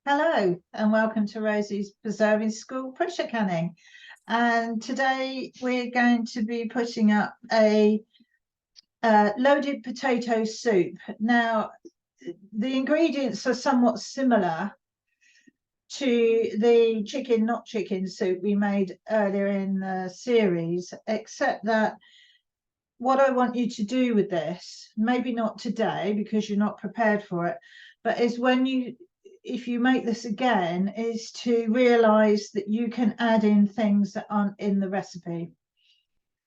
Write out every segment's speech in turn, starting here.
Hello and welcome to Rosie's Preserving School Pressure Canning. And today we're going to be putting up a loaded potato soup. Now, the ingredients are somewhat similar to the chicken, not chicken soup we made earlier in the series, except that what I want you to do with this, maybe not today because you're not prepared for it, but is if you make this again, is to realize that you can add in things that aren't in the recipe.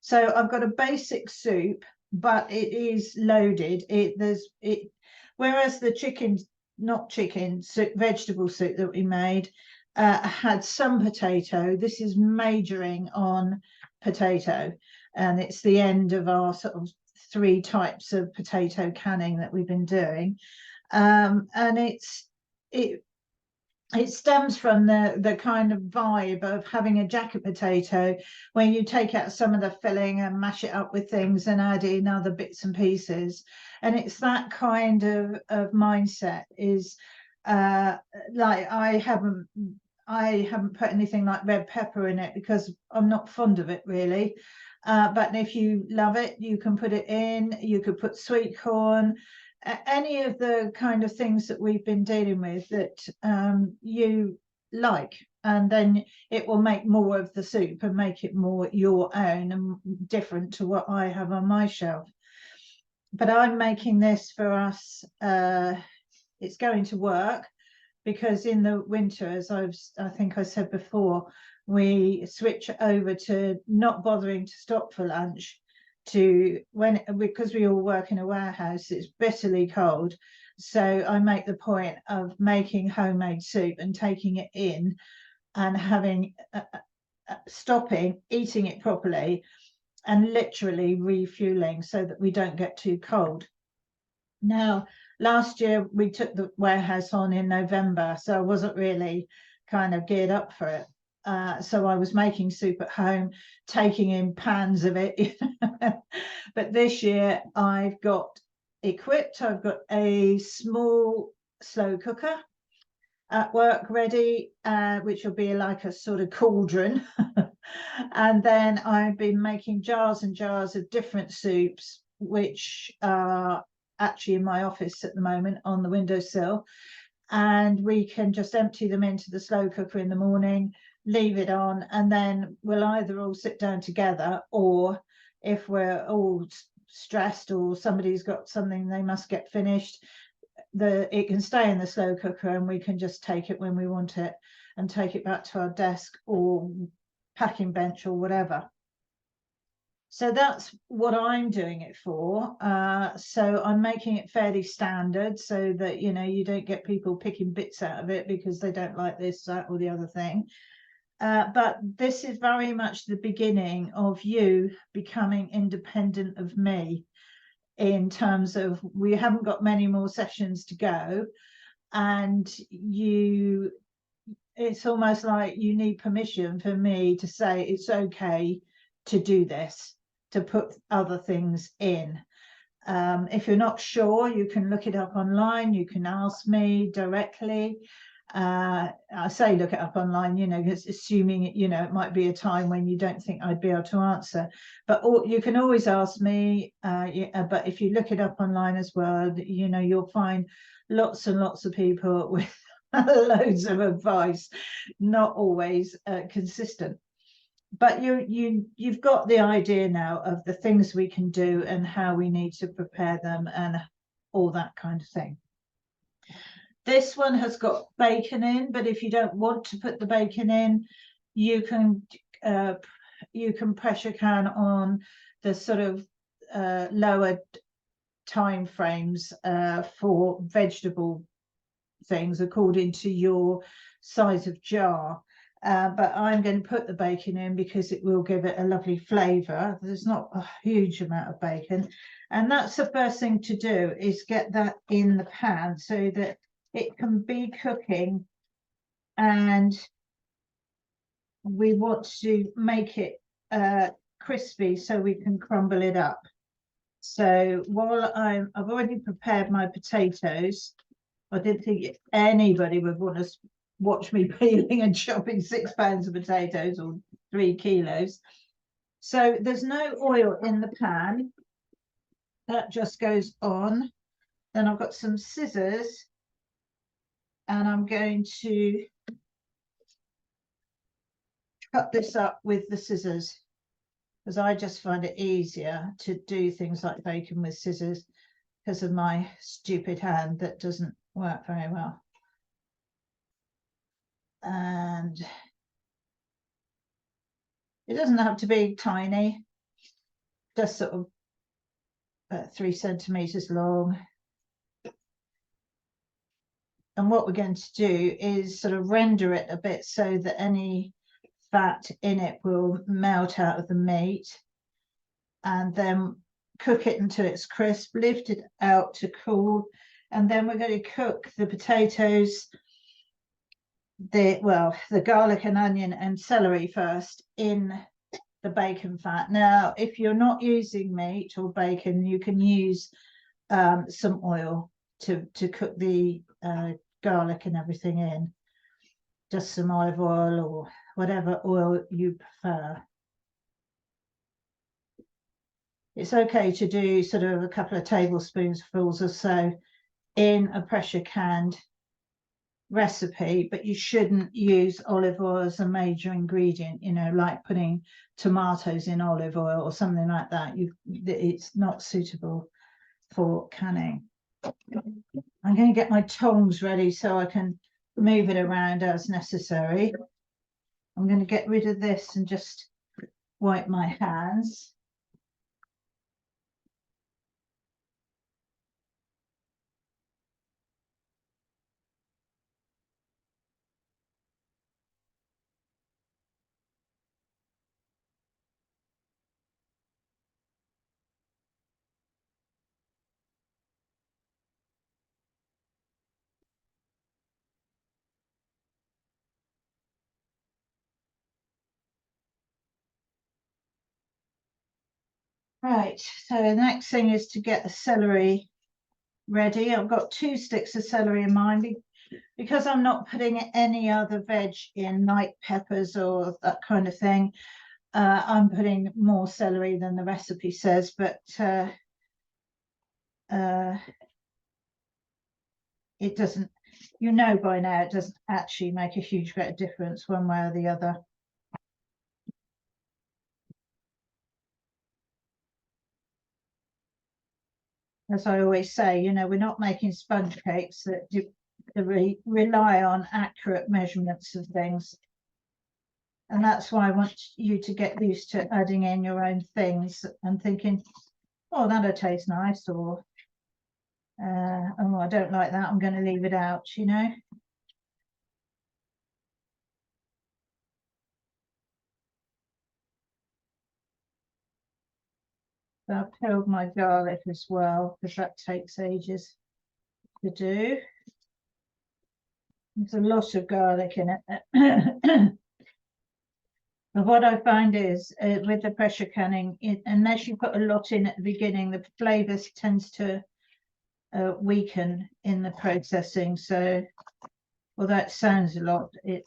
So I've got a basic soup, but it is loaded. Whereas the chicken, not chicken soup, vegetable soup that we made had some potato. This is majoring on potato, and it's the end of our sort of 3 types of potato canning that we've been doing. And it stems from the kind of vibe of having a jacket potato where you take out some of the filling and mash it up with things and add in other bits and pieces. And it's that kind of mindset is like I haven't put anything like red pepper in it because I'm not fond of it really. But if you love it, you can put it in. You could put sweet corn, any of the kind of things that we've been dealing with that you like, and then it will make more of the soup and make it more your own and different to what I have on my shelf. But I'm making this for us. It's going to work because in the winter, as I think I said before, we switch over to not bothering to stop for lunch because we all work in a warehouse. It's bitterly cold, so I make the point of making homemade soup and taking it in and having stopping, eating it properly, and literally refueling so that we don't get too cold. Now, last year we took the warehouse on in November, so I wasn't really kind of geared up for it. So I was making soup at home, taking in pans of it. But this year I've got equipped. I've got a small slow cooker at work ready, which will be like a sort of cauldron. And then I've been making jars and jars of different soups, which are actually in my office at the moment on the windowsill. And we can just empty them into the slow cooker in the morning, leave it on, and then we'll either all sit down together, or if we're all stressed or somebody's got something they must get finished, it can stay in the slow cooker and we can just take it when we want it and take it back to our desk or packing bench or whatever. So that's what I'm doing it for. So I'm making it fairly standard so that, you don't get people picking bits out of it because they don't like this, that, or the other thing. But this is very much the beginning of you becoming independent of me, in terms of we haven't got many more sessions to go, and it's almost like you need permission for me to say it's okay to do this, to put other things in. If you're not sure, you can look it up online. You can ask me directly. I say look it up online, because assuming it might be a time when you don't think I'd be able to answer, but you can always ask me. But if you look it up online as well, you'll find lots and lots of people with loads of advice, not always consistent. But you've got the idea now of the things we can do and how we need to prepare them and all that kind of thing. This one has got bacon in, but if you don't want to put the bacon in, you can pressure can on the sort of lower time frames for vegetable things according to your size of jar. But I'm going to put the bacon in because it will give it a lovely flavour. There's not a huge amount of bacon, and that's the first thing to do, is get that in the pan so that it can be cooking, and we want to make it crispy so we can crumble it up. So while I've already prepared my potatoes, I didn't think anybody would want to watch me peeling and chopping 6 pounds of potatoes or 3 kilos. So there's no oil in the pan. That just goes on. Then I've got some scissors and I'm going to cut this up with the scissors because I just find it easier to do things like bacon with scissors because of my stupid hand that doesn't work very well. And it doesn't have to be tiny, just sort of 3 centimeters long. And what we're going to do is sort of render it a bit so that any fat in it will melt out of the meat, and then cook it until it's crisp, lift it out to cool, and then we're going to cook the potatoes, the garlic and onion and celery first in the bacon fat. Now, if you're not using meat or bacon, you can use some oil to cook the garlic and everything in, just some olive oil or whatever oil you prefer. It's okay to do sort of a couple of tablespoonfuls or so in a pressure canned recipe, but you shouldn't use olive oil as a major ingredient, you know, like putting tomatoes in olive oil or something like that. It's not suitable for canning. I'm going to get my tongs ready so I can move it around as necessary. I'm going to get rid of this and just wipe my hands. Right, so the next thing is to get the celery ready. I've got 2 sticks of celery in mind because I'm not putting any other veg in, like peppers or that kind of thing. I'm putting more celery than the recipe says, but it doesn't, you know by now, it doesn't actually make a huge great difference one way or the other. As I always say, you know, we're not making sponge cakes that rely on accurate measurements of things. And that's why I want you to get used to adding in your own things and thinking, oh, that'll taste nice, or oh, I don't like that, I'm going to leave it out, you know. So I've peeled my garlic as well because that takes ages to do. There's a lot of garlic in it. But what I find is with the pressure canning, unless you put a lot in at the beginning, the flavours tends to weaken in the processing. So, well, that sounds a lot. It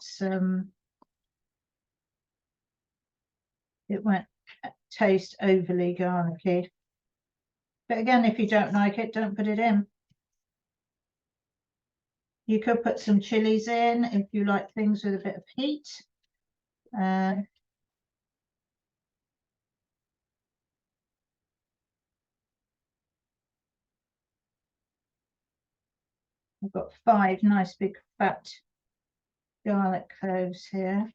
won't taste overly garlicky. But again, if you don't like it, don't put it in. You could put some chilies in if you like things with a bit of heat. I've got 5 nice big fat garlic cloves here.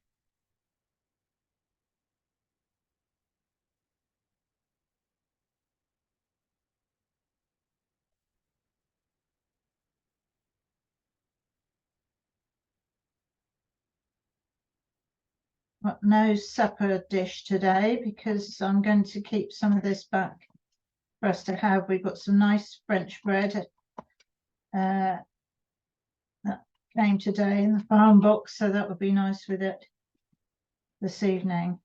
Got no supper dish today because I'm going to keep some of this back for us to have. We've got some nice French bread that came today in the farm box, so that would be nice with it this evening.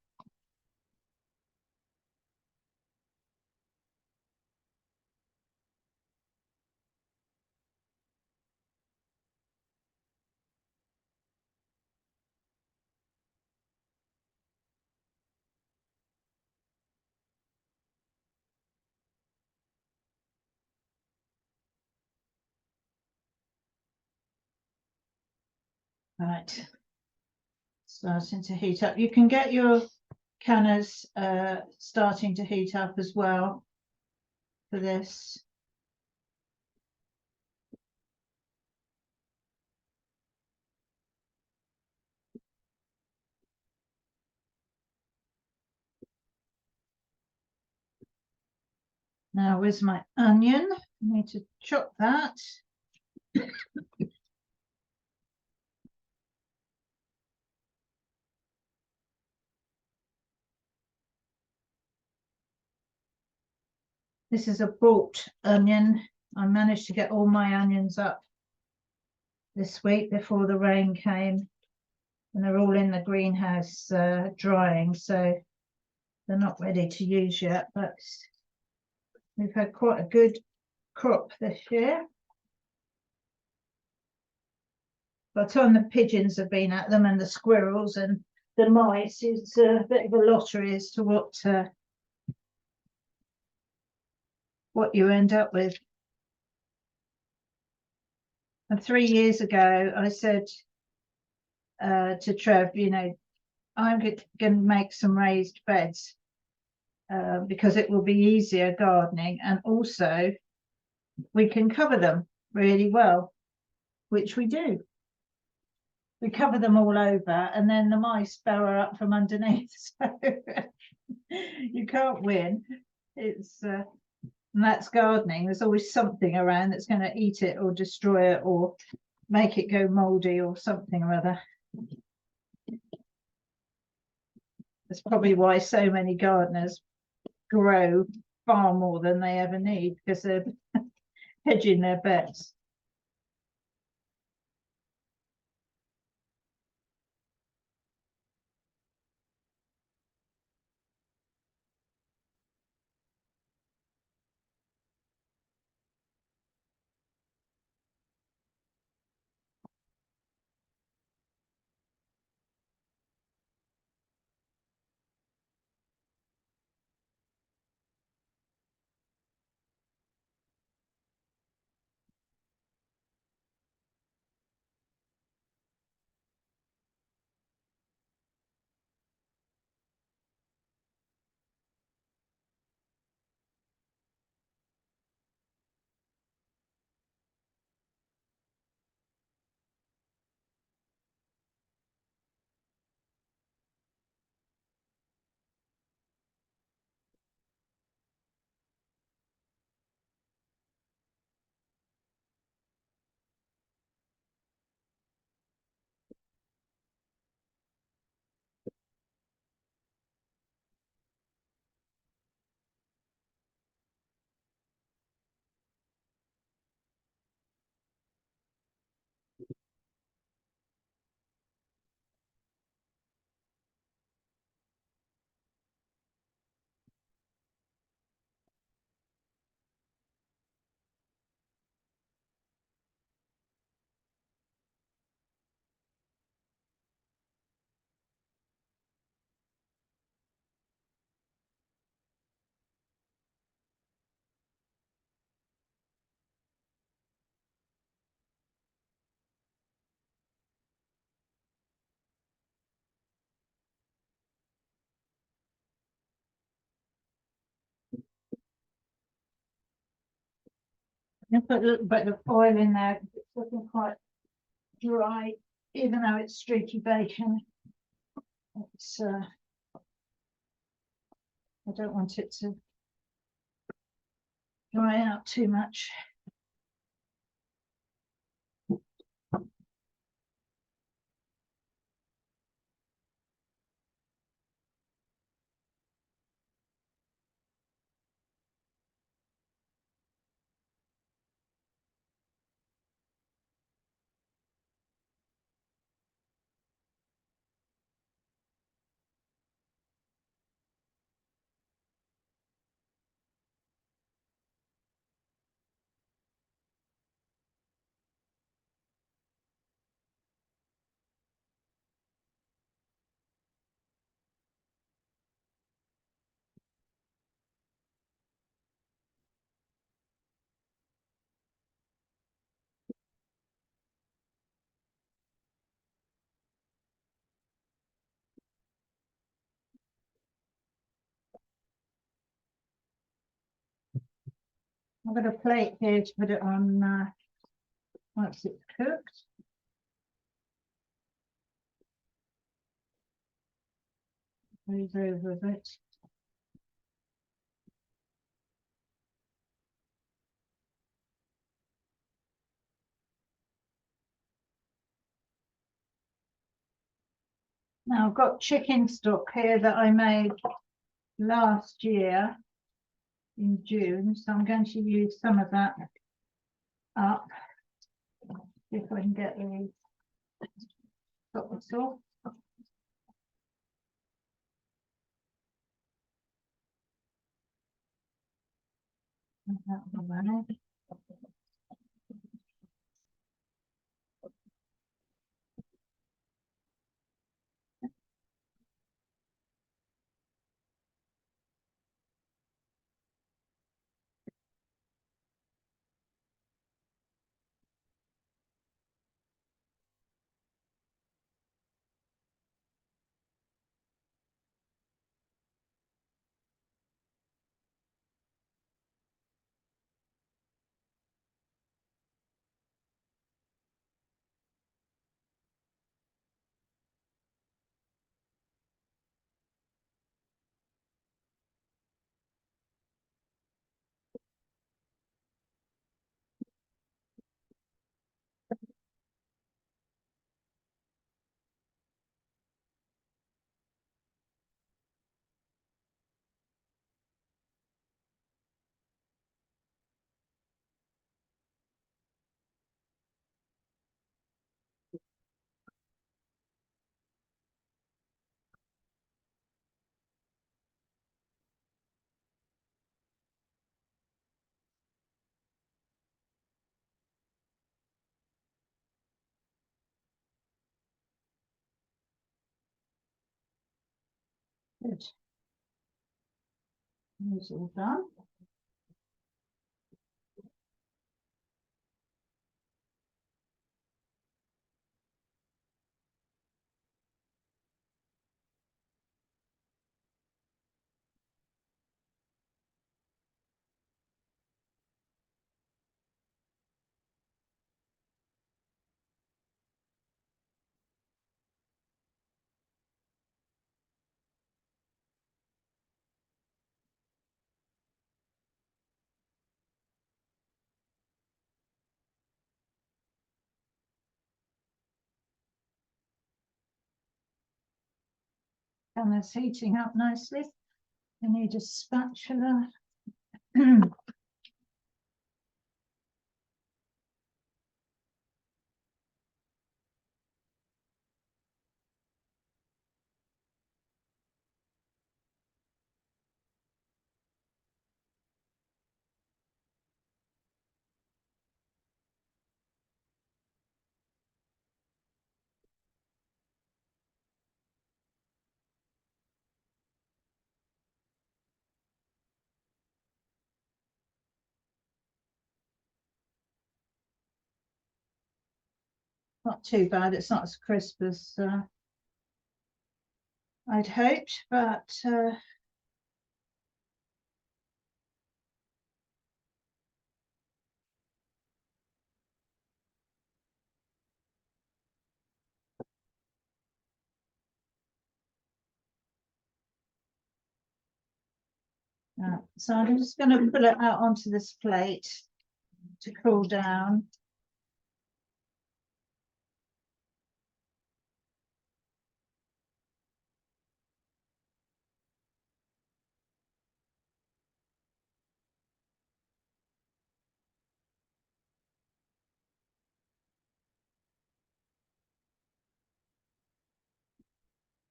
Right, starting to heat up. You can get your canners starting to heat up as well for this. Now, where's my onion? I need to chop that. This is a bought onion. I managed to get all my onions up this week before the rain came, and they're all in the greenhouse drying, so they're not ready to use yet, but we've had quite a good crop this year. By the time the pigeons have been at them and the squirrels and the mice, it's a bit of a lottery as to what you end up with. And 3 years ago, I said to Trev, you know, I'm going to make some raised beds because it will be easier gardening, and also we can cover them really well, which we do. We cover them all over, and then the mice burrow up from underneath. So you can't win. It's and that's gardening. There's always something around that's going to eat it or destroy it or make it go moldy or something or other. That's probably why so many gardeners grow far more than they ever need, because they're hedging their bets. You put a little bit of oil in there because it's looking quite dry, even though it's streaky bacon. It's I don't want it to dry out too much. I've got a plate here to put it on once it's cooked. Move over a bit. Now I've got chicken stock here that I made last year in June, so I'm going to use some of that up. See if I can get the top of off. Good. It's all done. And it's heating up nicely. I need a spatula. Not too bad. It's not as crisp as I'd hoped, but so I'm just going to put it out onto this plate to cool down.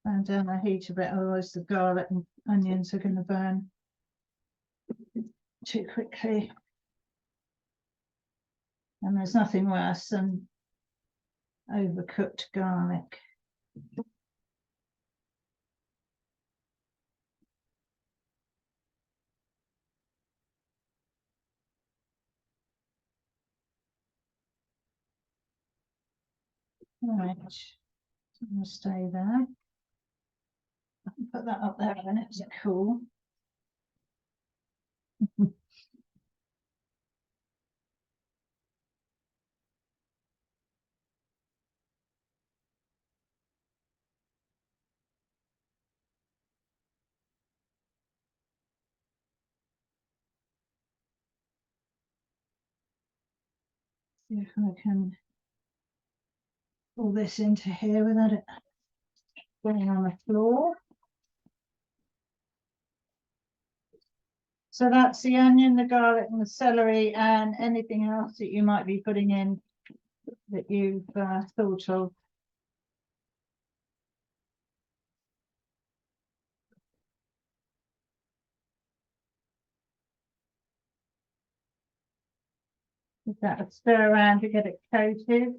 And down the heat a bit, otherwise the garlic and onions are going to burn too quickly. And there's nothing worse than overcooked garlic. All right, so I'm going to stay there. I can put that up there and it's cool. See if I can pull this into here without it going on the floor. So that's the onion, the garlic and the celery and anything else that you might be putting in that you've thought of. Give that a stir around to get it coated.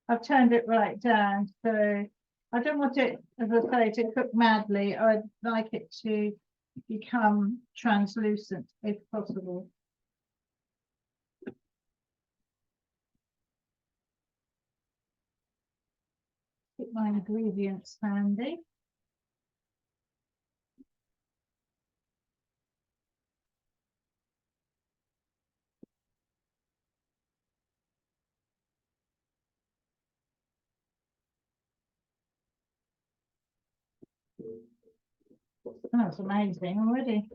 I've turned it right down, so I don't want it, as I say, to cook madly. I'd like it to become translucent if possible. Keep my ingredients handy. That's amazing already.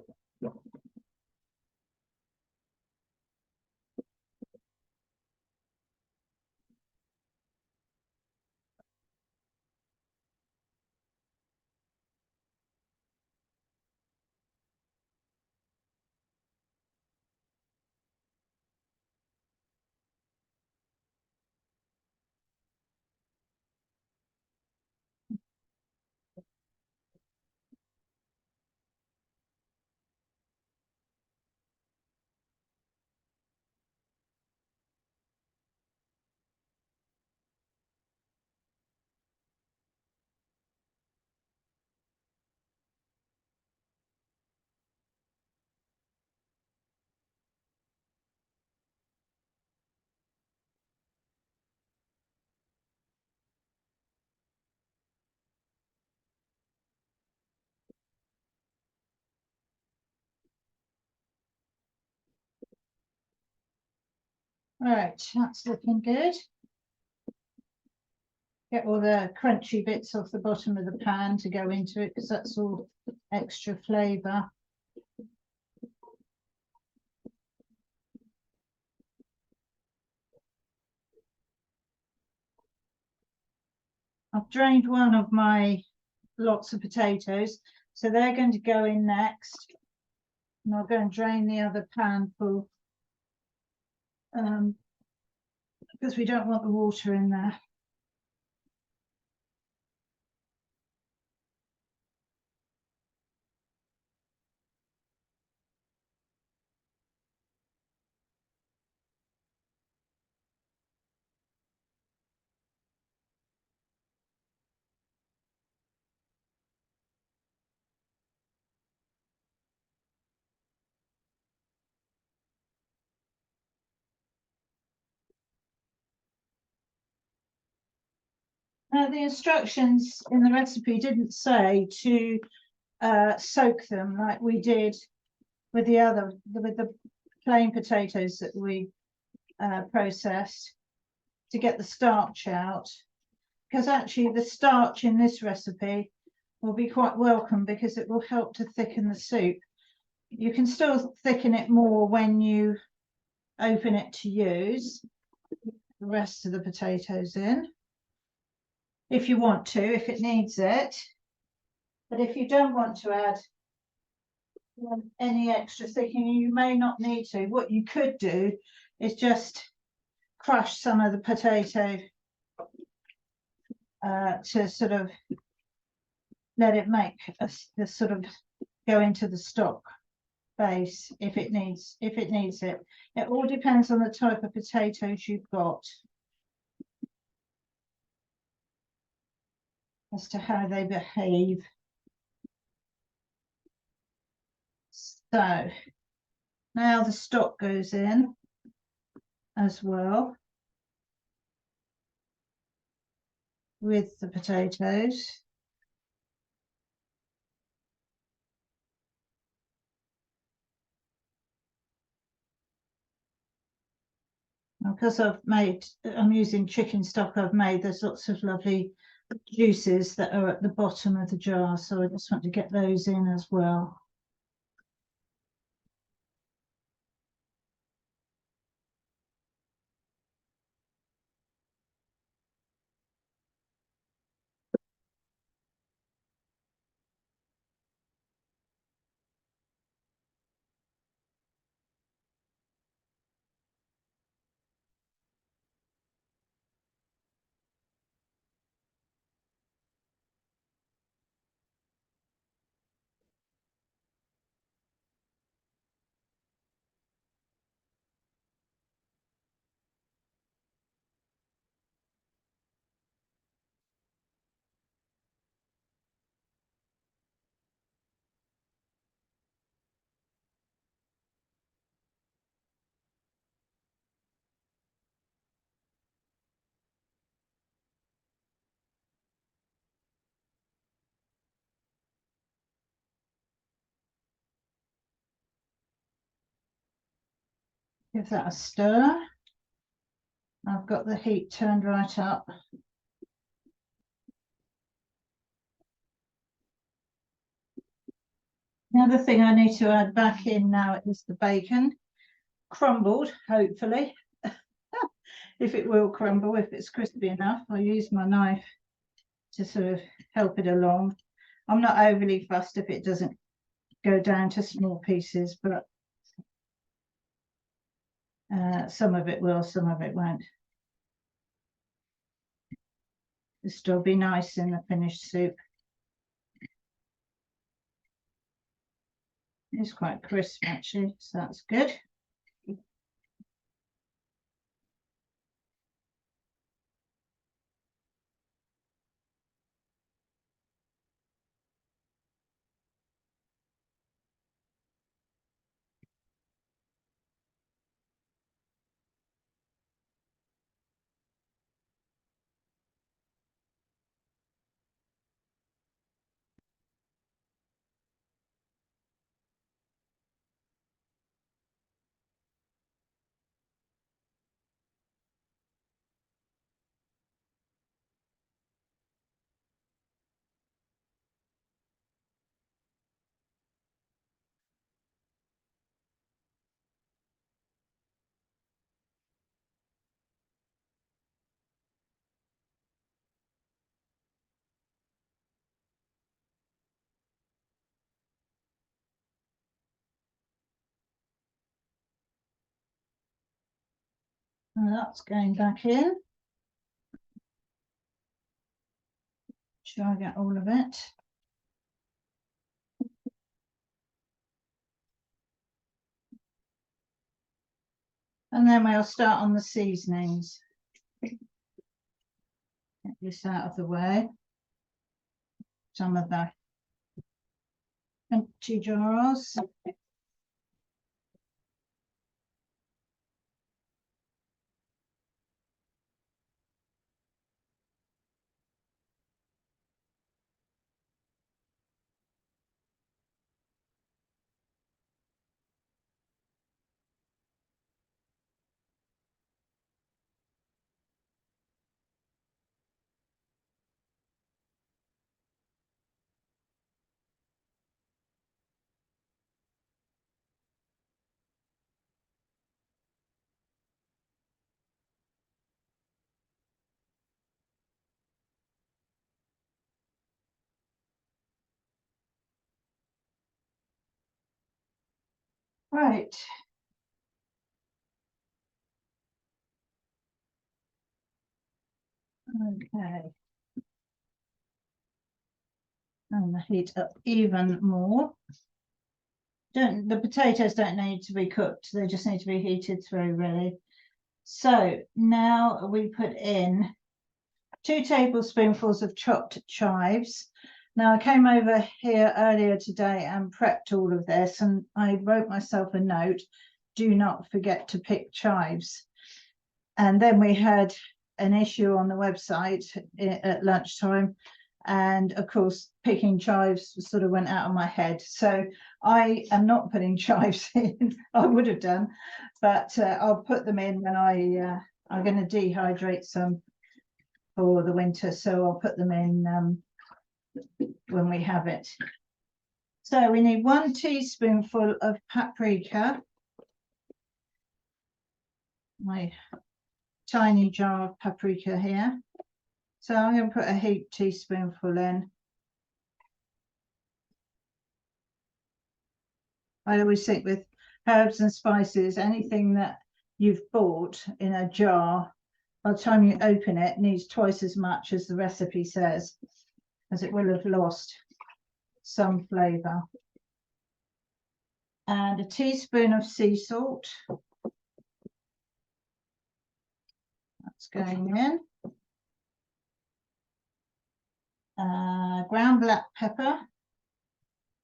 All right, that's looking good. Get all the crunchy bits off the bottom of the pan to go into it because that's all extra flavour. I've drained one of my lots of potatoes, so they're going to go in next. And I'll go and drain the other pan full because we don't want the water in there. The instructions in the recipe didn't say to soak them like we did with the plain potatoes that we processed to get the starch out, because actually the starch in this recipe will be quite welcome because it will help to thicken the soup. You can still thicken it more when you open it to use the rest of the potatoes in, if you want to, if it needs it. But if you don't want to add any extra thickening, you may not need to. What you could do is just crush some of the potato to sort of let it make a sort of go into the stock base if it needs it. It all depends on the type of potatoes you've got as to how they behave. So now the stock goes in as well with the potatoes. Because I'm using chicken stock I've made, there's lots of lovely juices that are at the bottom of the jar, so I just want to get those in as well. Give that a stir. I've got the heat turned right up. The other thing I need to add back in now is the bacon, crumbled, hopefully. If it will crumble, if it's crispy enough, I'll use my knife to sort of help it along. I'm not overly fussed if it doesn't go down to small pieces, but some of it will, some of it won't. It'll still be nice in the finished soup. It's quite crisp actually, so that's good. And that's going back in. Should I get all of it? And then we'll start on the seasonings. Get this out of the way. Some of the empty jars. Right. Okay. And the heat up even more. The potatoes don't need to be cooked, they just need to be heated through, really. So now we put in 2 tablespoonfuls of chopped chives. Now I came over here earlier today and prepped all of this, and I wrote myself a note, do not forget to pick chives. And then we had an issue on the website at lunchtime, and of course picking chives sort of went out of my head, so I am not putting chives in. I would have done, but I'll put them in when I'm going to dehydrate some for the winter, so I'll put them in when we have it. So we need 1 teaspoonful of paprika, my tiny jar of paprika here. So I'm going to put a heaped teaspoonful in. I always think with herbs and spices, anything that you've bought in a jar, by the time you open it, needs twice as much as the recipe says, as it will have lost some flavour. And a teaspoon of sea salt. That's going in. Ground black pepper,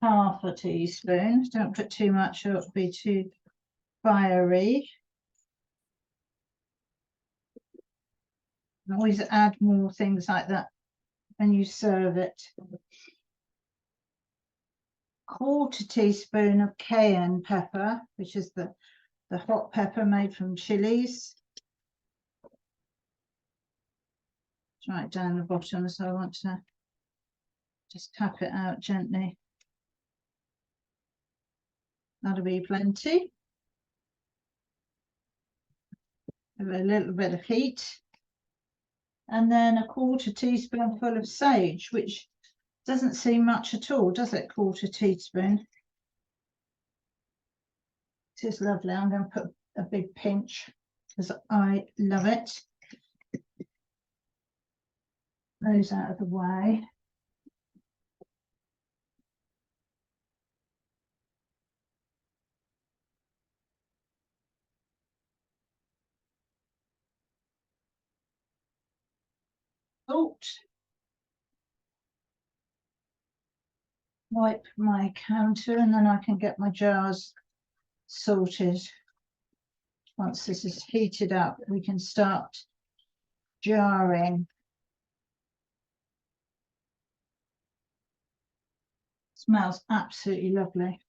half a teaspoon. Don't put too much or it'll be too fiery. Always add more things like that when you serve it. 1/4 teaspoon of cayenne pepper, which is the the hot pepper made from chilies. It's right down the bottom, so I want to just tap it out gently. That'll be plenty. With a little bit of heat. And then a quarter teaspoonful of sage, which doesn't seem much at all, does it? Quarter teaspoon. It is lovely. I'm going to put a big pinch because I love it. Those out of the way. Salt. Wipe my counter and then I can get my jars sorted. Once this is heated up, we can start jarring. Smells absolutely lovely.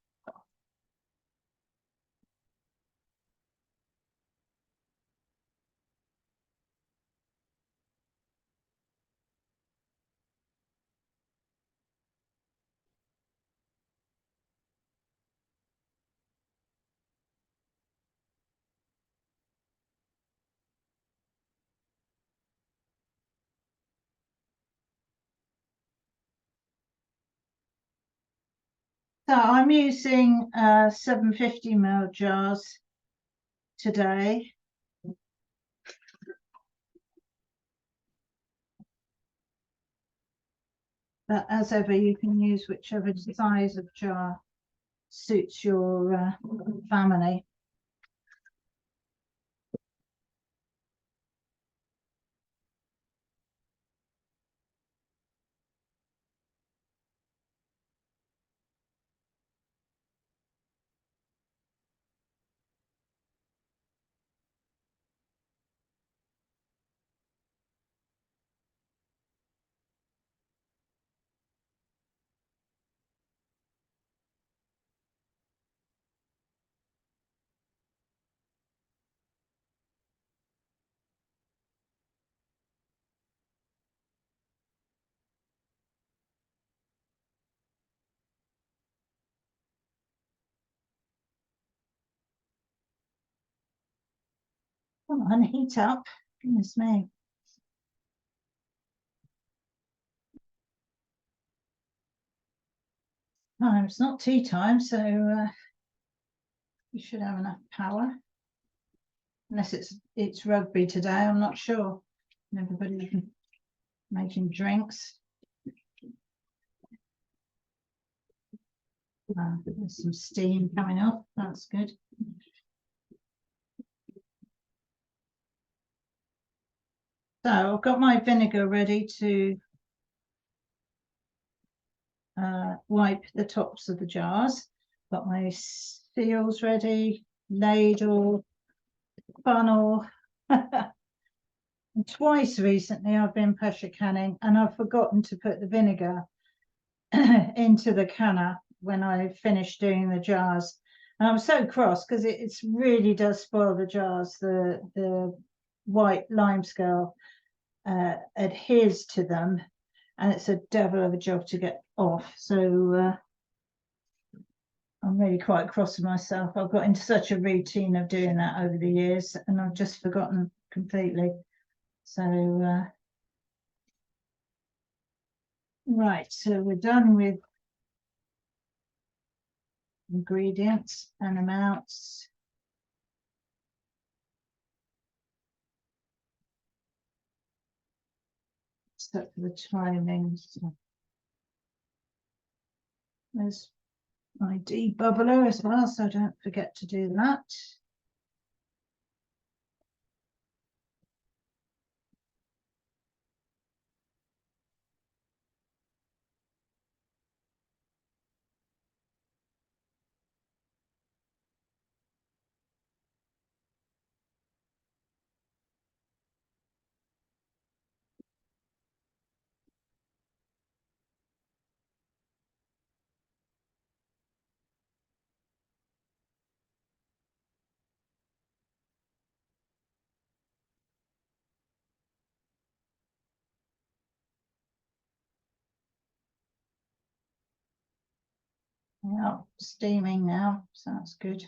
So I'm using 750 ml jars today. But as ever, you can use whichever size of jar suits your family. Come on, heat up. Goodness me. It's not tea time, so you should have enough power. Unless it's rugby today, I'm not sure. Everybody's making drinks. There's some steam coming up. That's good. So I've got my vinegar ready to wipe the tops of the jars. Got my seals ready, ladle, funnel. And twice recently I've been pressure canning and I've forgotten to put the vinegar into the canner when I finished doing the jars. And I'm so cross because it really does spoil the jars. The white lime scale adheres to them and it's a devil of a job to get off. So I'm really quite cross with myself. I've got into such a routine of doing that over the years and I've just forgotten completely. So right, so we're done with ingredients and amounts. Except for the timings. So there's my debubbler as well, so don't forget to do that. Yeah, steaming now, so that's good.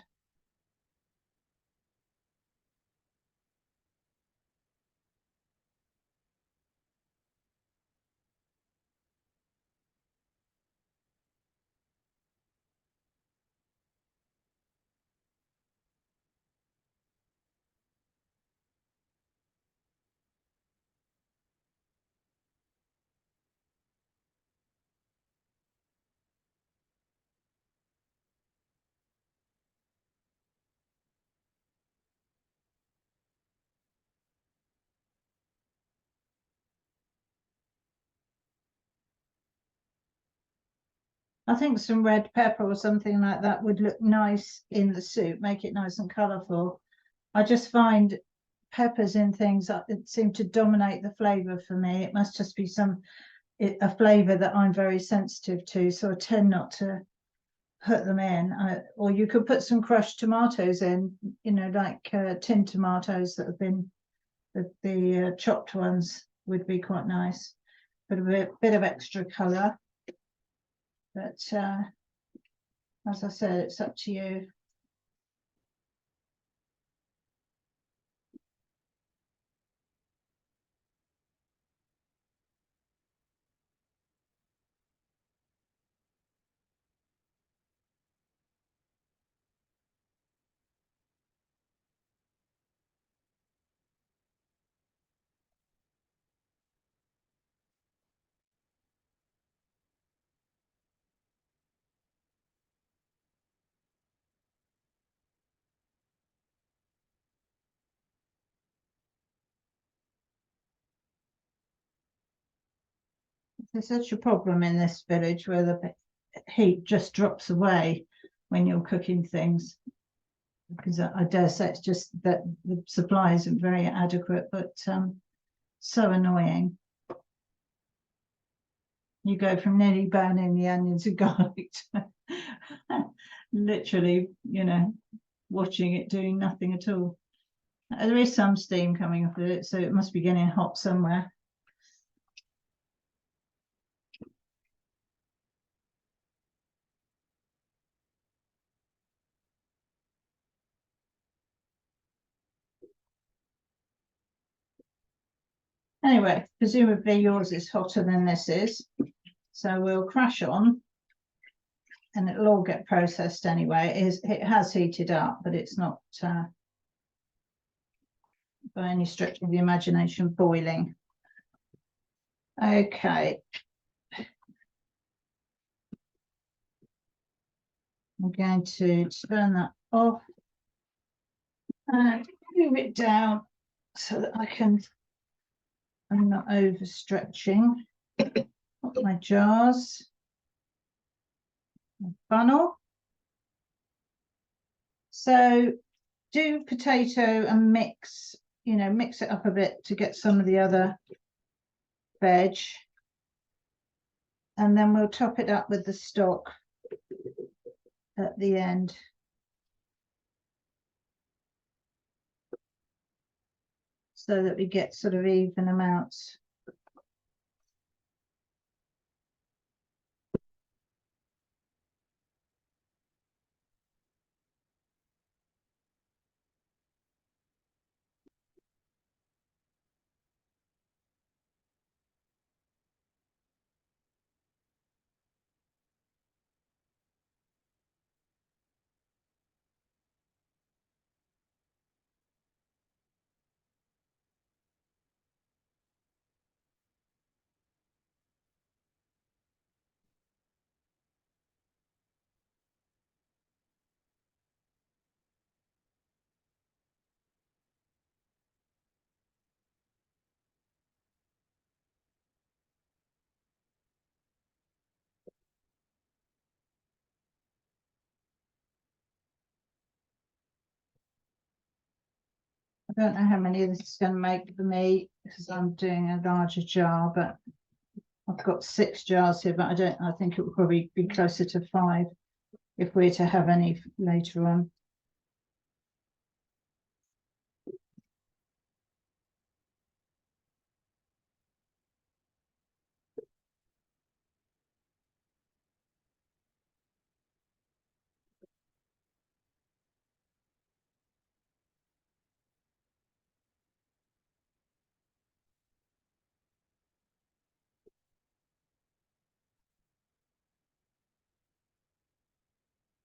I think some red pepper or something like that would look nice in the soup, make it nice and colourful. I just find peppers in things that seem to dominate the flavour for me. It must just be a flavour that I'm very sensitive to, so I tend not to put them in. Or you could put some crushed tomatoes in, like tinned tomatoes that have been the chopped ones would be quite nice. But a bit of extra colour. But as I said, it's up to you. There's such a problem in this village where the heat just drops away when you're cooking things. Because I dare say it's just that the supply isn't very adequate, but so annoying. You go from nearly burning the onions and garlic to literally, watching it doing nothing at all. There is some steam coming off of it, so it must be getting hot somewhere. Anyway, presumably yours is hotter than this is. So we'll crash on and it'll all get processed anyway. It has heated up, but it's not by any stretch of the imagination boiling. Okay. I'm going to turn that off and move it down so that I'm not overstretching. Got my jars, my funnel. So do potato and mix it up a bit to get some of the other veg. And then we'll top it up with the stock at the end. So that we get sort of even amounts. I don't know how many this is going to make for me because I'm doing a larger jar, but I've got 6 jars here, but I think it will probably be closer to 5 if we're to have any later on.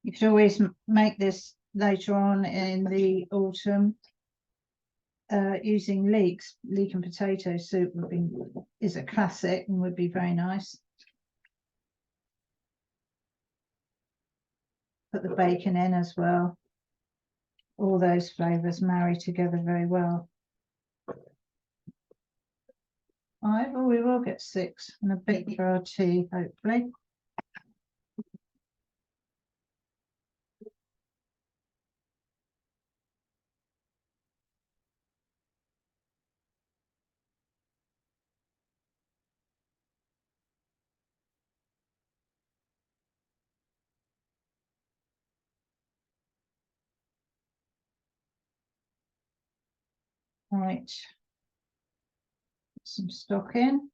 You could always make this later on in the autumn using leeks. Leek and potato soup is a classic and would be very nice. Put the bacon in as well. All those flavours marry together very well. 5, or we will get 6 and a bit for our tea, hopefully. Right, some stock in.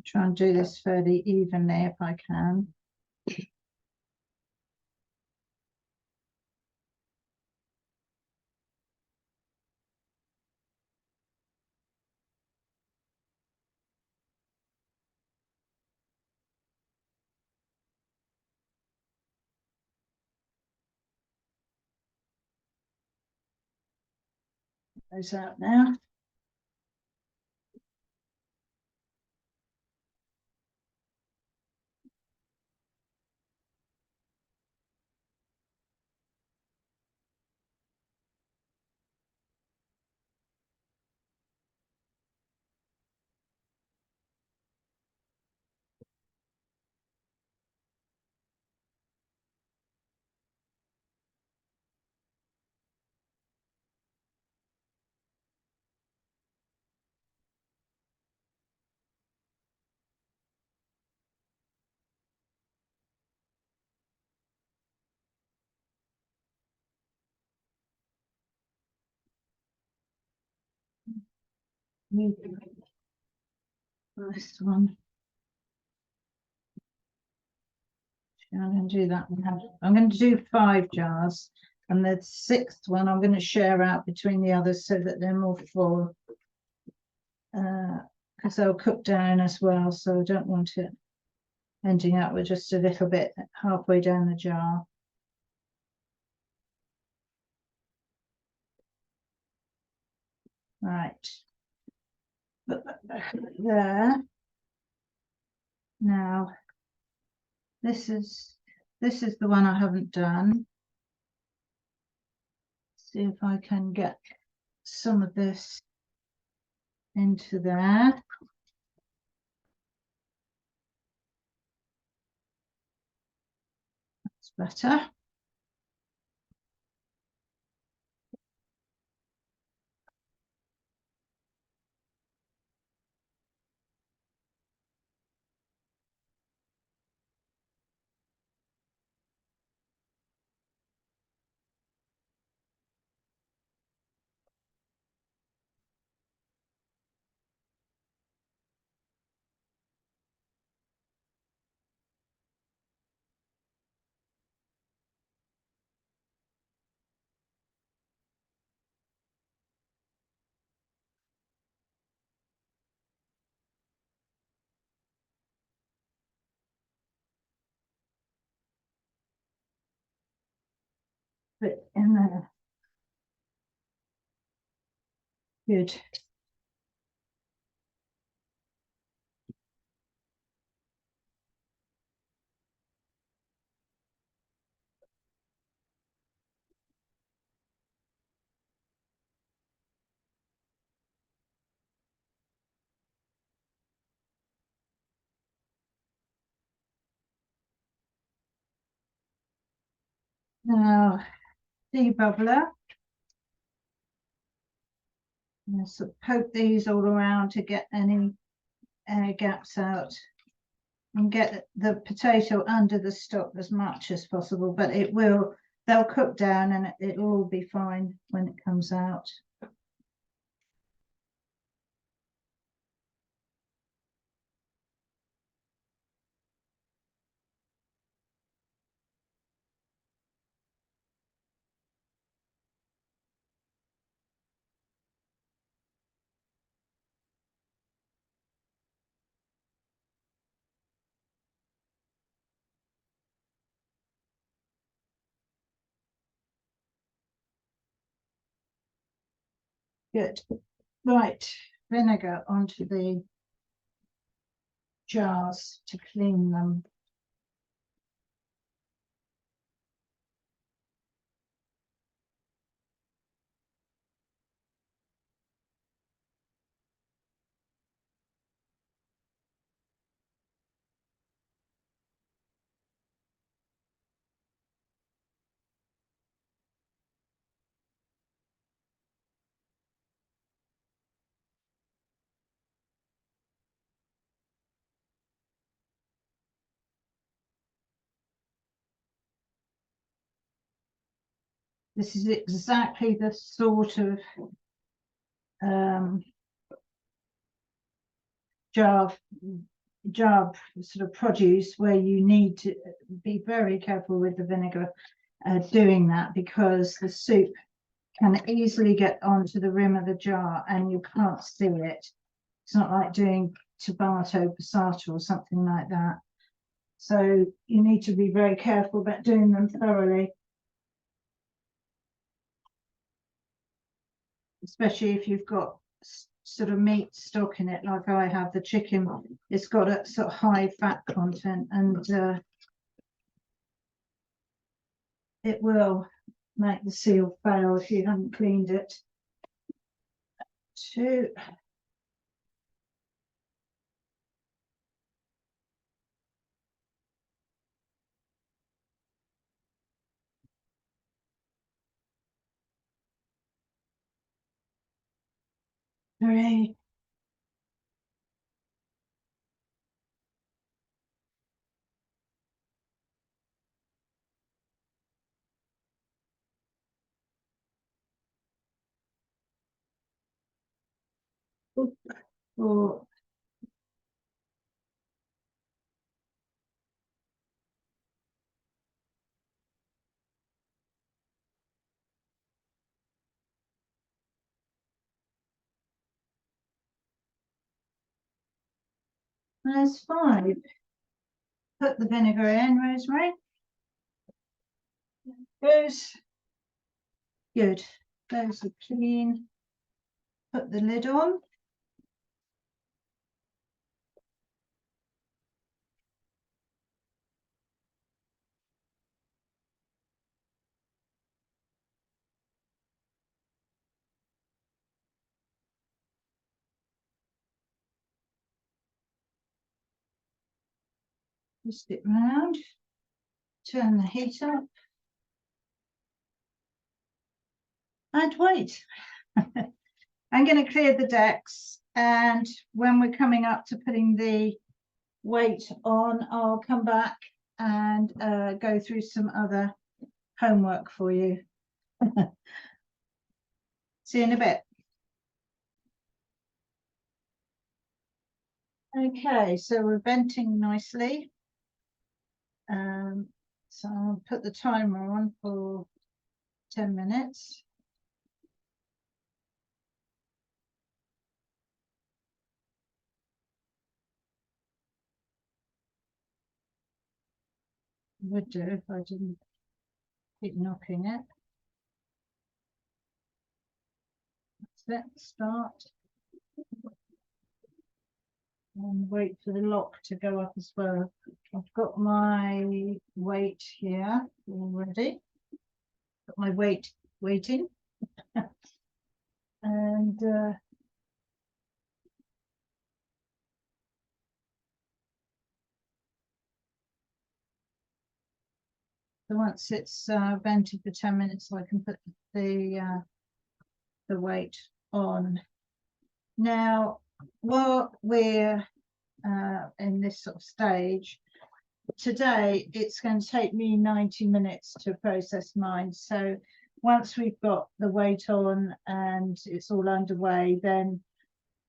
Try and do this fairly evenly if I can. Those out now. This one. I'm going to do that one. I'm going to do 5 jars, and the 6th one I'm going to share out between the others so that they're more full, because they'll cook down as well. So I don't want it ending up with just a little bit halfway down the jar. Right, put that back there. Now, this is the one I haven't done. See if I can get some of this into there. That's better. Bit in there. Good. Now, debubbler. So poke these all around to get any air gaps out and get the potato under the stock as much as possible, but they'll cook down and it'll all be fine when it comes out. Good. Right, vinegar onto the jars to clean them. This is exactly the sort of jar sort of produce where you need to be very careful with the vinegar doing that, because the soup can easily get onto the rim of the jar and you can't see it. It's not like doing tomato passata or something like that. So you need to be very careful about doing them thoroughly, especially if you've got sort of meat stock in it, like I have the chicken. It's got a sort of high fat content, and it will make the seal fail if you haven't cleaned it. 2. Three. Four. There's 5. Put the vinegar in, Rosemary. Goes. Good. Those are clean. Put the lid on. Twist it round. Turn the heat up. And wait. I'm going to clear the decks, and when we're coming up to putting the weight on, I'll come back and go through some other homework for you. See you in a bit. Okay, so we're venting nicely. So I'll put the timer on for 10 minutes. Would do if I didn't keep knocking it. Let's start. And wait for the lock to go up as well. I've got my weight here already. Got my weight waiting. And so once it's vented for 10 minutes, I can put the weight on. Now, while we're in this sort of stage, today it's going to take me 90 minutes to process mine. So once we've got the weight on and it's all underway, then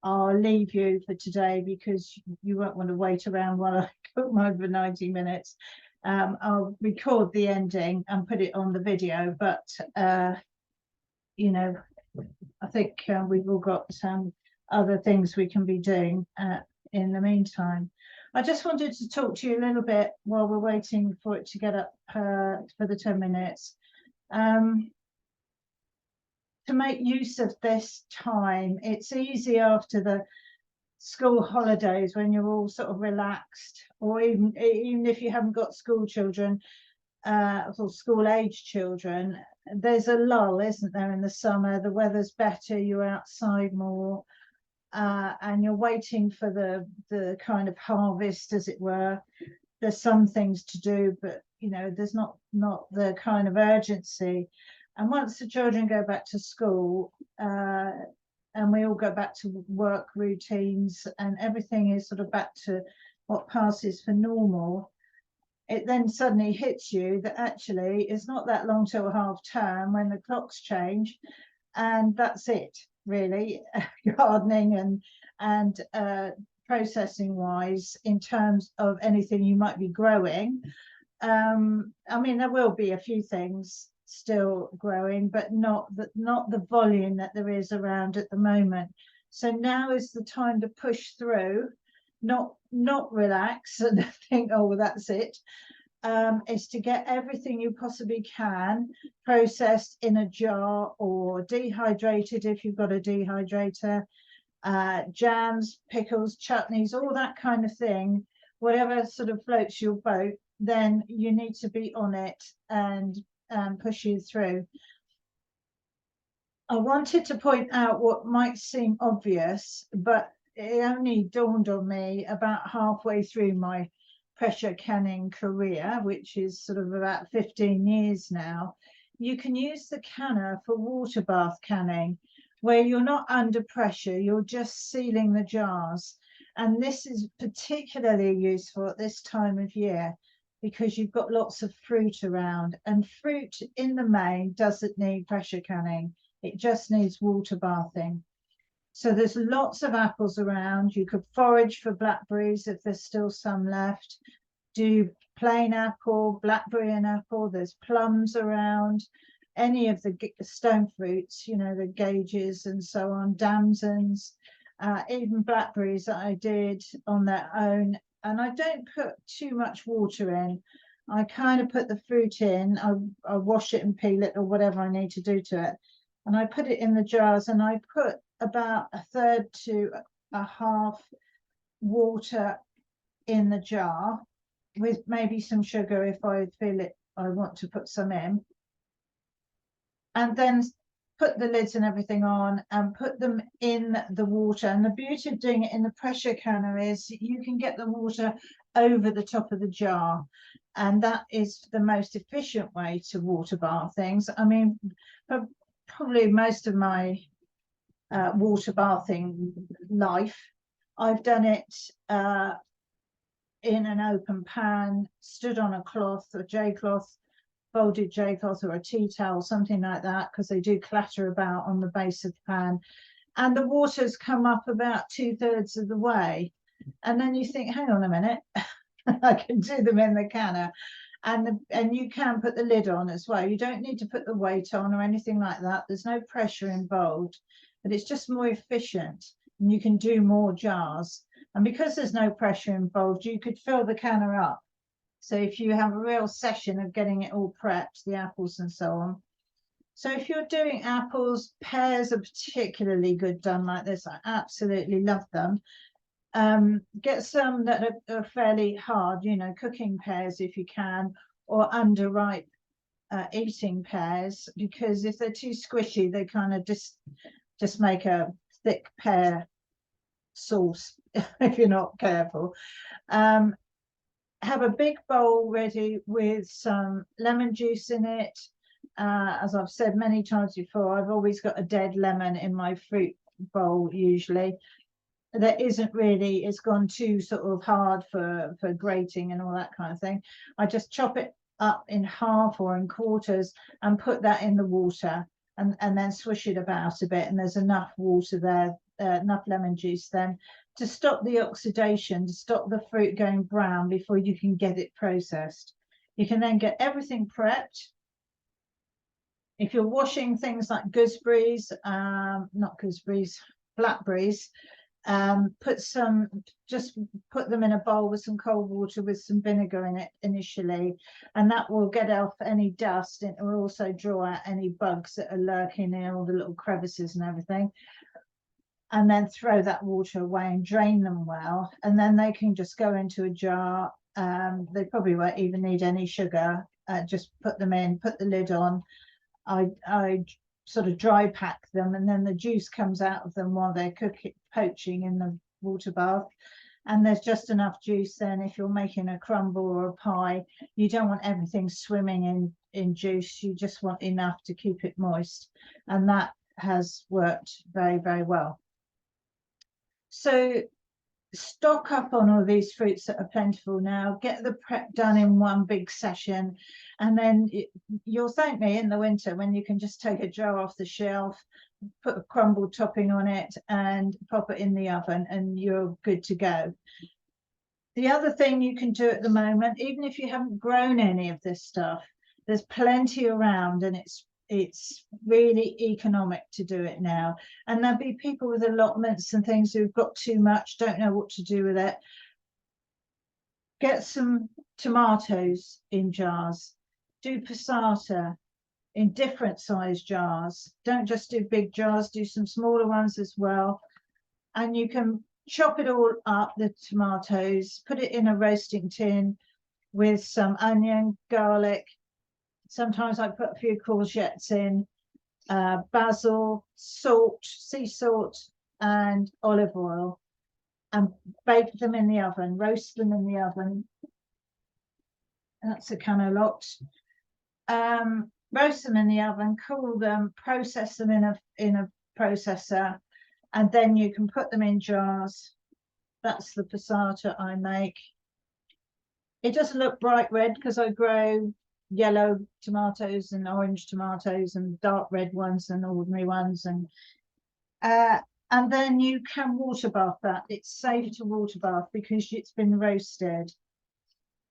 I'll leave you for today, because you won't want to wait around while I cook mine for 90 minutes. I'll record the ending and put it on the video, but you know, I think we've all got other things we can be doing in the meantime. I just wanted to talk to you a little bit while we're waiting for it to get up for the 10 minutes. to make use of this time. It's easy after the school holidays when you're all sort of relaxed, or even if you haven't got school children, or school age children, there's a lull, isn't there, in the summer? The weather's better, you're outside more, and you're waiting for the kind of harvest, as it were. There's some things to do, but you know, there's not the kind of urgency. And once the children go back to school, and we all go back to work routines, and everything is sort of back to what passes for normal, it then suddenly hits you that actually it's not that long till half term when the clocks change, and that's it, really. Gardening and processing wise, in terms of anything you might be growing. I mean, there will be a few things still growing, but not the volume that there is around at the moment. So now is the time to push through, not relax and think, oh, well, that's it. Is to get everything you possibly can processed in a jar or dehydrated if you've got a dehydrator, jams, pickles, chutneys, all that kind of thing, whatever sort of floats your boat, then you need to be on it and push you through. I wanted to point out what might seem obvious, but it only dawned on me about halfway through my pressure canning career, which is sort of about 15 years now. You can use the canner for water bath canning, where you're not under pressure, you're just sealing the jars. And this is particularly useful at this time of year because you've got lots of fruit around, and fruit in the main doesn't need pressure canning. It just needs water bathing. So there's lots of apples around. You could forage for blackberries if there's still some left. Do plain apple, blackberry and apple. There's plums around. Any of the stone fruits, you know, the gauges and so on, damsons, even blackberries that I did on their own. And I don't put too much water in. I kind of put the fruit in. I wash it and peel it or whatever I need to do to it. And I put it in the jars, and I put about a third to a half water in the jar, with maybe some sugar if I feel it, I want to put some in. And then put the lids and everything on and put them in the water. And the beauty of doing it in the pressure canner is you can get the water over the top of the jar. And that is the most efficient way to water bath things. I mean, probably most of my water bathing life, I've done it in an open pan, stood on a cloth, a J cloth, folded J cloth or a tea towel, something like that, because they do clatter about on the base of the pan. And the water's come up about 2/3 of the way. And then you think, hang on a minute, I can do them in the canner. And you can put the lid on as well. You don't need to put the weight on or anything like that. There's no pressure involved, but it's just more efficient and you can do more jars. And because there's no pressure involved, you could fill the canner up. So if you have a real session of getting it all prepped, the apples and so on. So if you're doing apples, pears are particularly good done like this. I absolutely love them. Get some that are fairly hard, you know, cooking pears if you can, or underripe eating pears, because if they're too squishy, they kind of just make a thick pear sauce if you're not careful. Have a big bowl ready with some lemon juice in it. As I've said many times before, I've always got a dead lemon in my fruit bowl usually. That isn't really, it's gone too sort of hard for grating and all that kind of thing. I just chop it up in half or in quarters and put that in the water and then swish it about a bit, and there's enough water there, enough lemon juice then to stop the oxidation, to stop the fruit going brown before you can get it processed. You can then get everything prepped. If you're washing things like gooseberries, not gooseberries, blackberries, just put them in a bowl with some cold water with some vinegar in it initially, and that will get off any dust. It will also draw out any bugs that are lurking in all the little crevices and everything. And then throw that water away and drain them well, and then they can just go into a jar. They probably won't even need any sugar. Just put them in, put the lid on. I sort of dry pack them, and then the juice comes out of them while they're poaching in the water bath. And there's just enough juice then. If you're making a crumble or a pie, you don't want everything swimming in juice. You just want enough to keep it moist, and that has worked very, very well. So stock up on all these fruits that are plentiful now. Get the prep done in one big session, and then you'll thank me in the winter when you can just take a jar off the shelf, put a crumble topping on it, and pop it in the oven, and you're good to go. The other thing you can do at the moment, even if you haven't grown any of this stuff, there's plenty around, and it's really economic to do it now. And there'll be people with allotments and things who've got too much, don't know what to do with it. Get some tomatoes in jars. Do passata in different size jars. Don't just do big jars, do some smaller ones as well. And you can chop it all up, the tomatoes, put it in a roasting tin with some onion, garlic. Sometimes I put a few courgettes in, basil, salt, sea salt, and olive oil, and bake them in the oven, roast them in the oven. That's a kind of lot. Roast them in the oven, cool them, process them in a processor, and then you can put them in jars. That's the passata I make. It doesn't look bright red because I grow yellow tomatoes and orange tomatoes and dark red ones and ordinary ones, and then you can water bath that. It's safe to water bath because it's been roasted.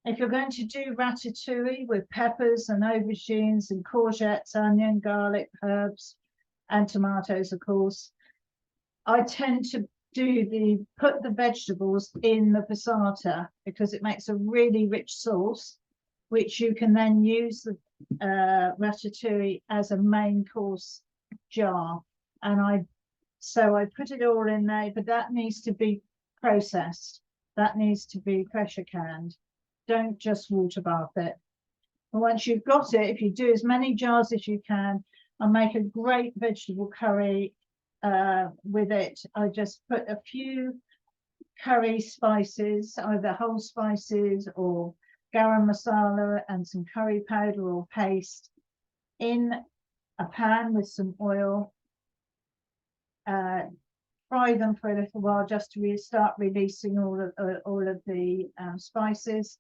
If you're going to do ratatouille with peppers and aubergines and courgettes, onion, garlic, herbs, and tomatoes, of course, I tend to put the vegetables in the passata because it makes a really rich sauce, which you can then use the ratatouille as a main course jar. And I put it all in there, but that needs to be processed. That needs to be pressure canned. Don't just water bath it. And once you've got it, if you do as many jars as you can, I'll make a great vegetable curry with it. I just put a few curry spices, either whole spices or garam masala, and some curry powder or paste in a pan with some oil. Fry them for a little while just to start releasing all of the spices,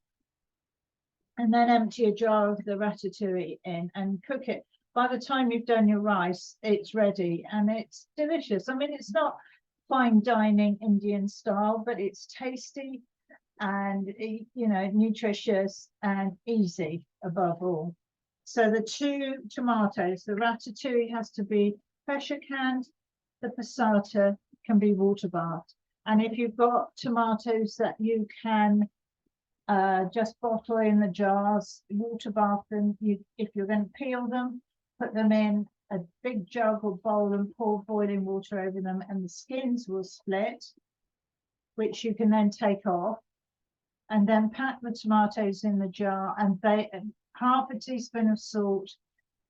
and then empty a jar of the ratatouille in and cook it. By the time you've done your rice, it's ready and it's delicious. I mean, it's not fine dining Indian style, but it's tasty and, you know, nutritious and easy above all. So the two tomatoes, the ratatouille has to be pressure canned, the passata can be water bathed. And if you've got tomatoes that you can just bottle in the jars, water bath them. If you're going to peel them, put them in a big jug or bowl and pour boiling water over them, and the skins will split, which you can then take off. And then pack the tomatoes in the jar, and half a teaspoon of salt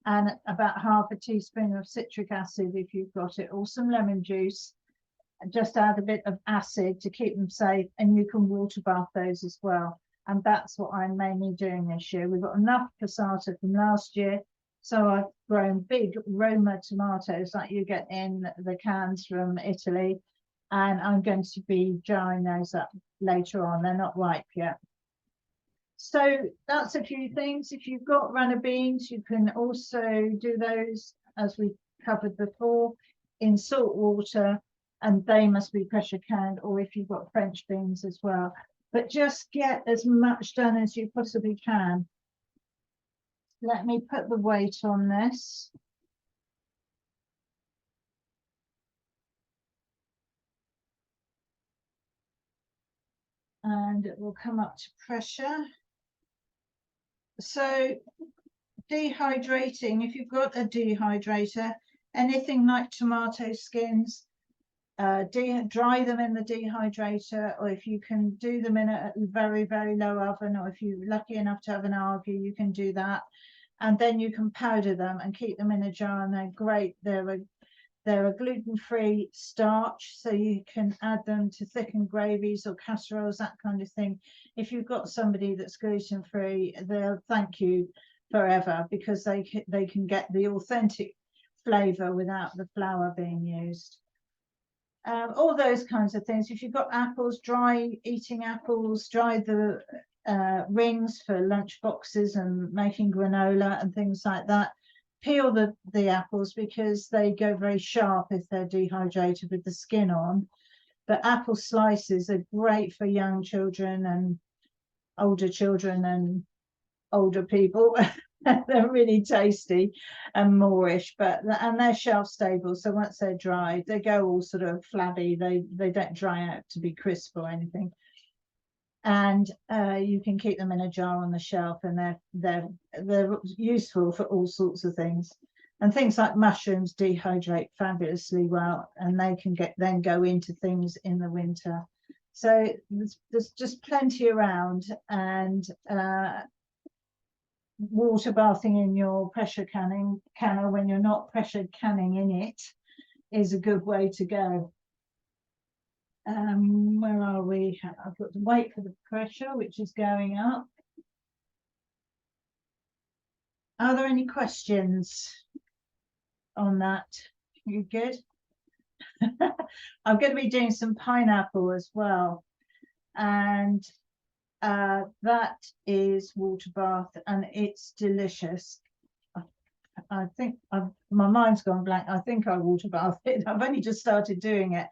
and about half a teaspoon of citric acid if you've got it, or some lemon juice. Just add a bit of acid to keep them safe, and you can water bath those as well. And that's what I'm mainly doing this year. We've got enough passata from last year, so I've grown big Roma tomatoes like you get in the cans from Italy, and I'm going to be jarring those up later on. They're not ripe yet. So that's a few things. If you've got runner beans, you can also do those, as we covered before, in salt water, and they must be pressure canned, or if you've got French beans as well. But just get as much done as you possibly can. Let me put the weight on this. and it will come up to pressure. So dehydrating, if you've got a dehydrator, anything like tomato skins, dry them in the dehydrator, or if you can do them in a very, very low oven, or if you're lucky enough to have an argue, you can do that. And then you can powder them and keep them in a jar, and they're great. They're a gluten-free starch, so you can add them to thickened gravies or casseroles, that kind of thing. If you've got somebody that's gluten-free, they'll thank you forever, because they can get the authentic flavour without the flour being used. All those kinds of things. If you've got apples, dry eating apples, dry the rings for lunch boxes and making granola and things like that. Peel the apples, because they go very sharp if they're dehydrated with the skin on. But apple slices are great for young children and older people. They're really tasty and moreish, and they're shelf stable. So once they're dried, they go all sort of flabby. They don't dry out to be crisp or anything. And you can keep them in a jar on the shelf, and they're useful for all sorts of things. And things like mushrooms dehydrate fabulously well, and they can then go into things in the winter. So there's just plenty around, and water bathing in your pressure canner when you're not pressure canning in it is a good way to go. Where are we? I've got to wait for the pressure, which is going up. Are there any questions on that? You good? I'm going to be doing some pineapple as well, and that is water bath, and it's delicious. I think my mind's gone blank. I think I water bath it. I've only just started doing it,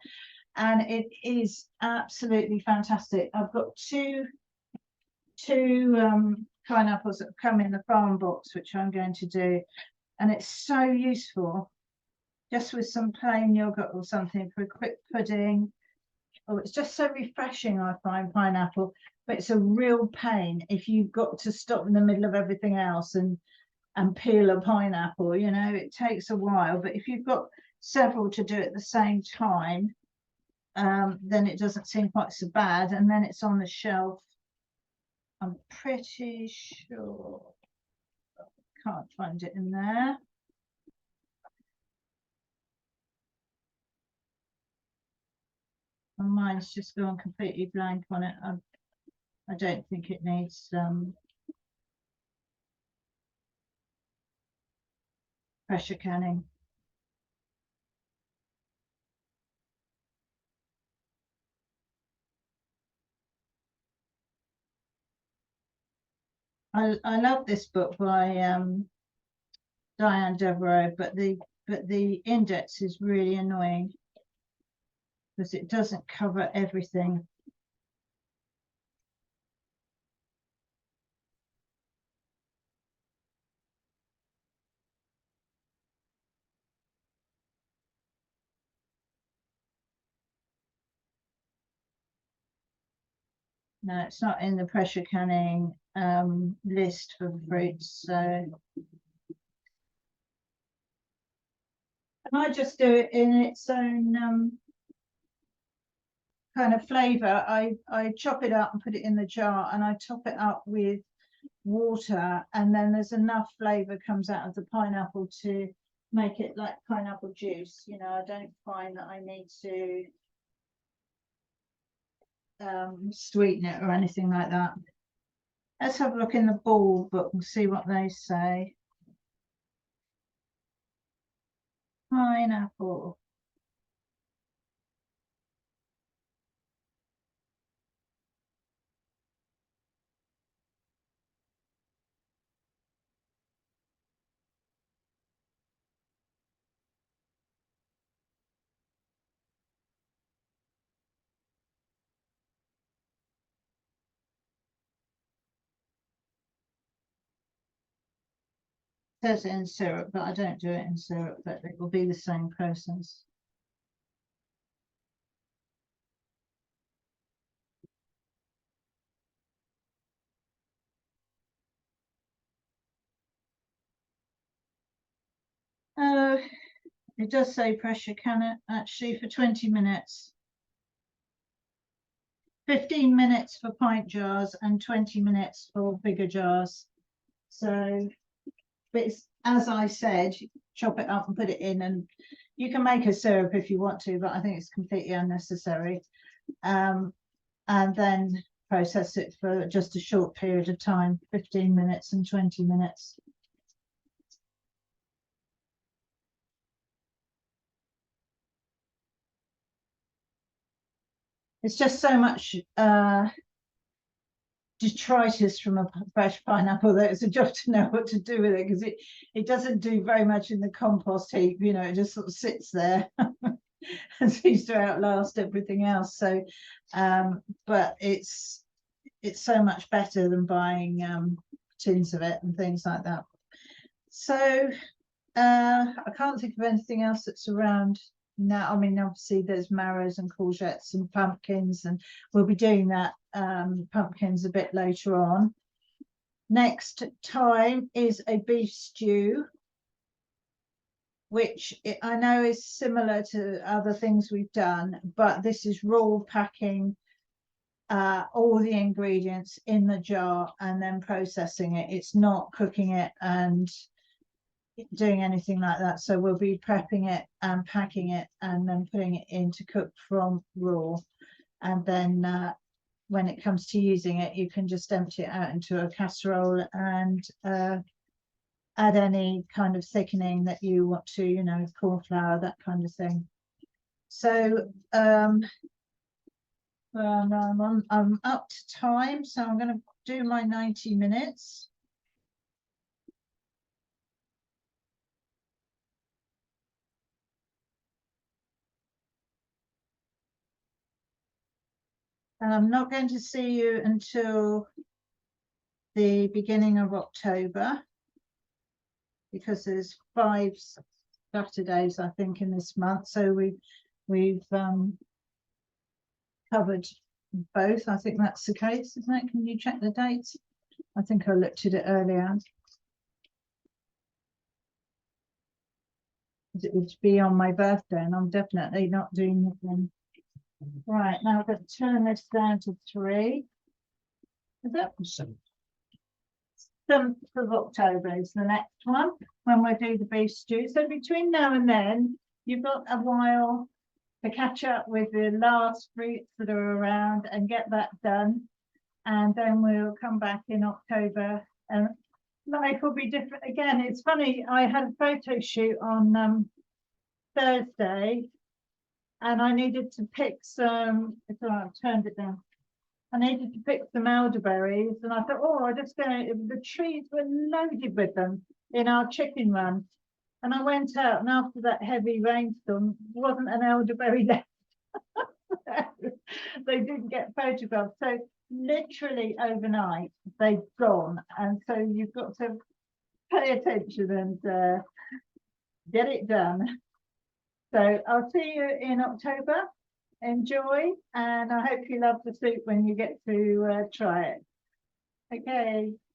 and it is absolutely fantastic. I've got two pineapples that come in the farm box, which I'm going to do, and it's so useful, just with some plain yogurt or something for a quick pudding. Oh, it's just so refreshing, I find, pineapple. But it's a real pain if you've got to stop in the middle of everything else and peel a pineapple. You know, it takes a while. But if you've got several to do at the same time, then it doesn't seem quite so bad. And then it's on the shelf. I'm pretty sure. Can't find it in there. My mind's just gone completely blank on it. I don't think it needs pressure canning. I love this book by Diane Devereaux, but the index is really annoying because it doesn't cover everything. No, it's not in the pressure canning list for fruits. So and I just do it in its own kind of flavor. I chop it up and put it in the jar, and I top it up with water, and then there's enough flavor comes out of the pineapple to make it like pineapple juice. You know, I don't find that I need to sweeten it or anything like that. Let's have a look in the ball book and see what they say. Pineapple. It says it in syrup, but I don't do it in syrup, but it will be the same process. It does say pressure canner actually for 20 minutes. 15 minutes for pint jars and 20 minutes for bigger jars. So, but it's, as I said, chop it up and put it in, and you can make a syrup if you want to, but I think it's completely unnecessary. And then process it for just a short period of time, 15 minutes and 20 minutes. It's just so much detritus from a fresh pineapple that it's a job to know what to do with it, because it doesn't do very much in the compost heap, you know, it just sort of sits there and seems to outlast everything else. So but it's so much better than buying tins of it and things like that. So I can't think of anything else that's around now. I mean, obviously there's marrows and courgettes and pumpkins, and we'll be doing that pumpkins a bit later on. Next time is a beef stew, which I know is similar to other things we've done, but this is raw packing all the ingredients in the jar and then processing it. It's not cooking it and doing anything like that. So we'll be prepping it and packing it and then putting it in to cook from raw, and then when it comes to using it, you can just empty it out into a casserole and add any kind of thickening that you want to, you know, corn flour, that kind of thing. So I'm up to time, so I'm going to do my 90 minutes. And I'm not going to see you until the beginning of October, because there's 5 Saturdays, I think, in this month. So we've covered both. I think that's the case, isn't it? Can you check the dates? I think I looked at it earlier. It would be on my birthday, and I'm definitely not doing it then. Right, now I've got to turn this down to 3. Is that 7th of October is the next one when we do the beef stew. So between now and then, you've got a while to catch up with the last fruits that are around and get that done. And then we'll come back in October and life will be different again. It's funny, I had a photo shoot on Thursday, and I needed to pick some, I've turned it down. I needed to pick some elderberries, and I thought, oh, I just the trees were loaded with them in our chicken run. And I went out, and after that heavy rainstorm, wasn't an elderberry left. They didn't get photographed. So literally overnight, they've gone. And so you've got to pay attention and get it done. So I'll see you in October. Enjoy, and I hope you love the soup when you get to try it. Okay.